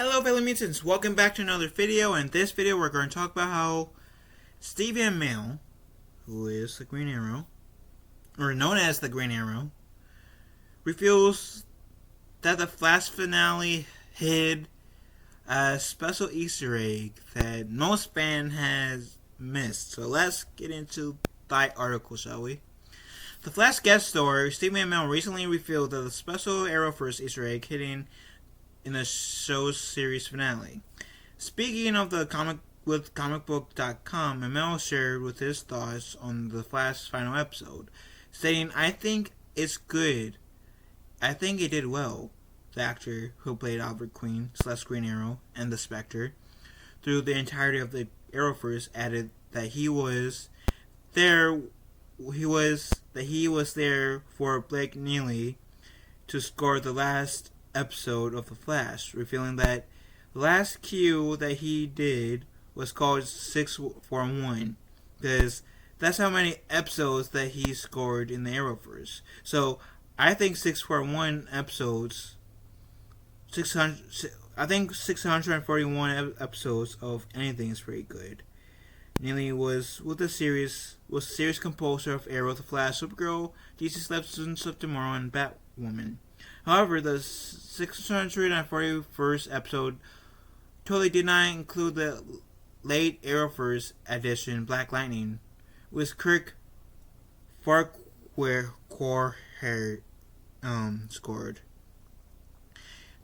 Hello fellow mutants, welcome back to another video. In this video we're going to talk about how Amell, who is the Green Arrow, or known as the Green Arrow, reveals that the Flash finale hid a special Easter egg that most fans has missed. So let's get into the article, shall we? The Flash guest star Amell recently revealed that the special Arrowverse Easter egg hidden in the show's series finale. Speaking of the comicbook.com, Amell shared with his thoughts on the Flash final episode, stating, "I think it's good. I think it did well." The actor who played Albert Queen / Green Arrow and the Spectre through the entirety of the Arrowverse added that he was there for Blake Neely to score the last episode of The Flash, revealing that the last cue that he did was called 641, because that's how many episodes that he scored in the Arrowverse. So I think 641 episodes, 641 episodes of anything is pretty good. Neely was series composer of Arrow, The Flash, Supergirl, DC's Legends of Tomorrow, and Batwoman. However, the 641st episode totally did not include the late Arrowverse edition, Black Lightning, with Kirk Farquhar scored.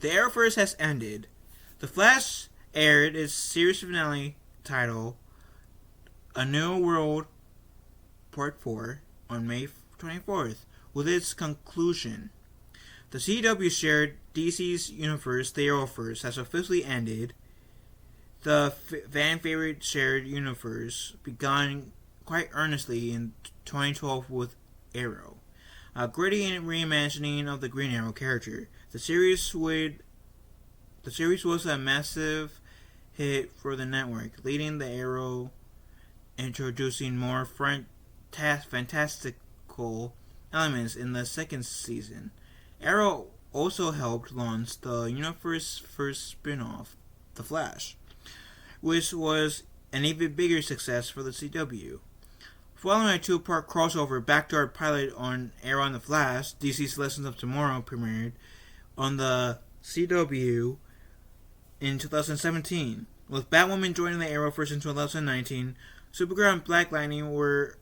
The Arrowverse has ended. The Flash aired its series finale title, A New World Part 4, on May 24th, with its conclusion. The CW shared DC's universe, the Arrowverse, has officially ended. The fan favorite shared universe began quite earnestly in 2012 with Arrow, a gritty reimagining of the Green Arrow character. The series was a massive hit for the network, leading the Arrow introducing more fantastical elements in the second season. Arrow also helped launch the universe's first spin-off, The Flash, which was an even bigger success for the CW. Following a two-part crossover backyard pilot on Arrow and The Flash, DC's Legends of Tomorrow premiered on the CW in 2017. With Batwoman joining the Arrowverse in 2019, Supergirl and Black Lightning were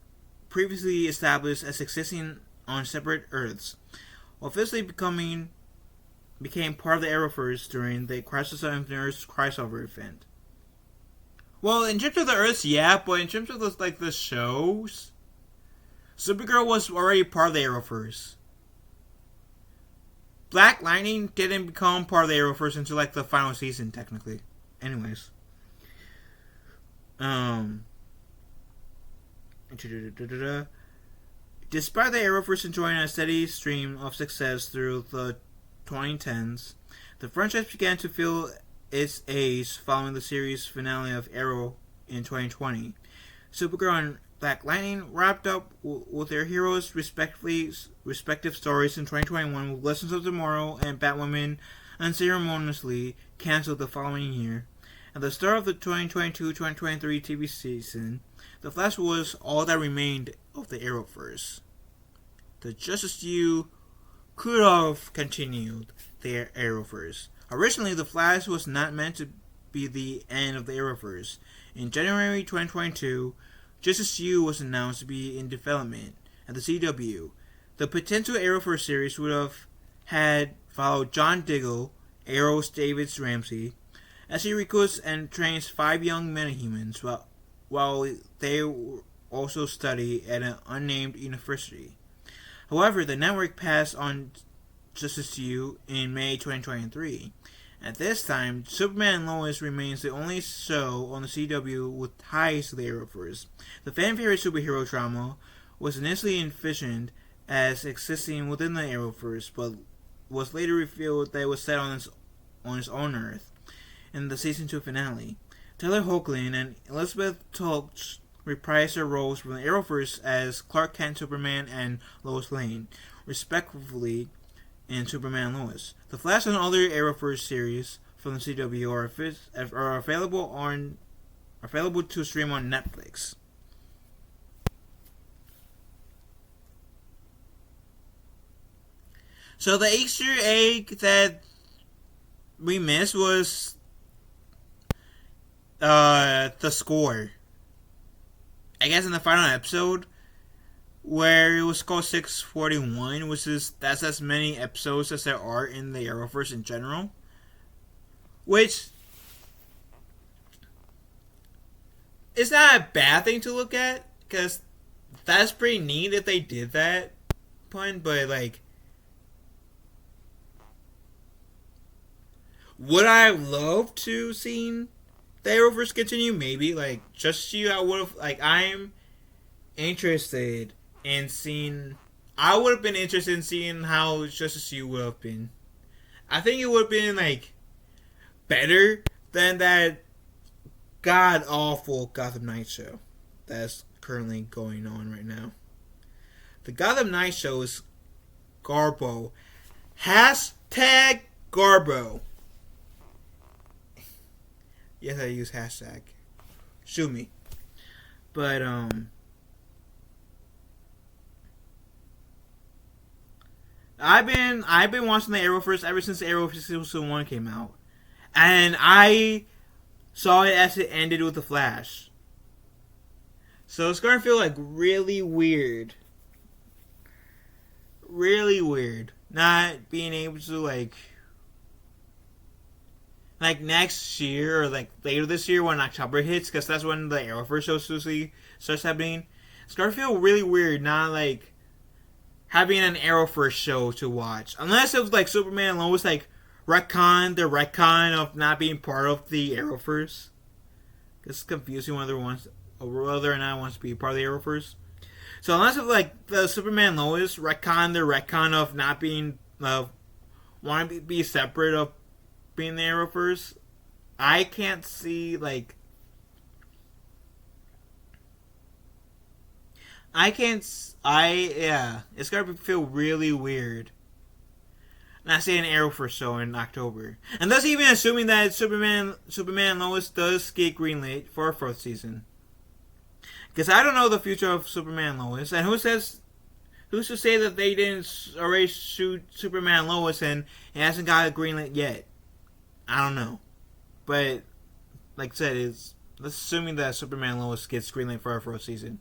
previously established as existing on separate Earths, officially became part of the Arrowverse during the Crisis on Infinite Earths crossover event. Well, in terms of the Earths, yeah, but in terms of the shows, Supergirl was already part of the Arrowverse. Black Lightning didn't become part of the Arrowverse until the final season, technically. Anyways. Despite the Arrowverse enjoying a steady stream of success through the 2010s, the franchise began to feel its age following the series finale of Arrow in 2020. Supergirl and Black Lightning wrapped up with their heroes' respective stories in 2021, with Legends of Tomorrow and Batwoman unceremoniously cancelled the following year. At the start of the 2022-2023 TV season, The Flash was all that remained of the Arrowverse. The Justice League could have continued the Arrowverse. Originally, The Flash was not meant to be the end of the Arrowverse. In January 2022, Justice League was announced to be in development at the CW. The potential Arrowverse series would have had followed John Diggle, Arrow's David Ramsey, as he recruits and trains 5 young metahumans while they also study at an unnamed university. However, the network passed on Justice League in May 2023. At this time, Superman and Lois remains the only show on the CW with ties to the Arrowverse. The fan-favorite superhero drama was initially envisioned as existing within the Arrowverse, but was later revealed that it was set on its own Earth in the season 2 finale. Taylor Hoechlin and Elizabeth Tulch reprised their roles from the Arrowverse as Clark Kent, Superman, and Lois Lane, respectively, in Superman and Lois. The Flash and other Arrowverse series from the CW are available to stream on Netflix. So the Easter egg that we missed was the score. I guess in the final episode where it was called 641, that's as many episodes as there are in the Arrowverse in general. Which is not a bad thing to look at, because that's pretty neat if they did that pun, but like, would I love to see the Arrowverse continue? Maybe. Like, Just You, I would have, like, I'm interested in seeing, I would have been interested in seeing how Justice You would have been. I think it would have been, like, better than that god awful Gotham Knight show that's currently going on right now. The Gotham Knight show is Garbo. Hashtag Garbo. Yes, I use hashtag. Shoot me. But I've been watching the Arrowverse ever since the Arrowverse Season 1 came out. And I saw it as it ended with The Flash. So it's going to feel like really weird. Really weird. Not being able to like next year or like later this year when October hits, because that's when the Arrowverse show usually starts happening. It's going to feel really weird not like having an Arrowverse show to watch. Unless it was like Superman and Lois like the retcon of not being part of the Arrowverse. It's confusing whether or not it wants to be part of the Arrowverse. So unless it's like the Superman Lois the retcon of not being wanting to be separate of being the Arrowverse, I can't see like it's gonna feel really weird not seeing an Arrowverse show in October. And that's even assuming that Superman Lois does get greenlit for a fourth season. Because I don't know the future of Superman Lois, and who's to say that they didn't already shoot Superman Lois and it hasn't got a greenlit yet? I don't know. But like I said, let's assuming that Superman Lois gets greenlit for a fourth season.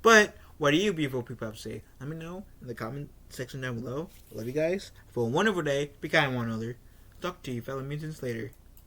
But what do you beautiful people have to say? Let me know in the comment section down below. I love you guys. Have a wonderful day. Be kind to one another. Talk to you fellow mutants later.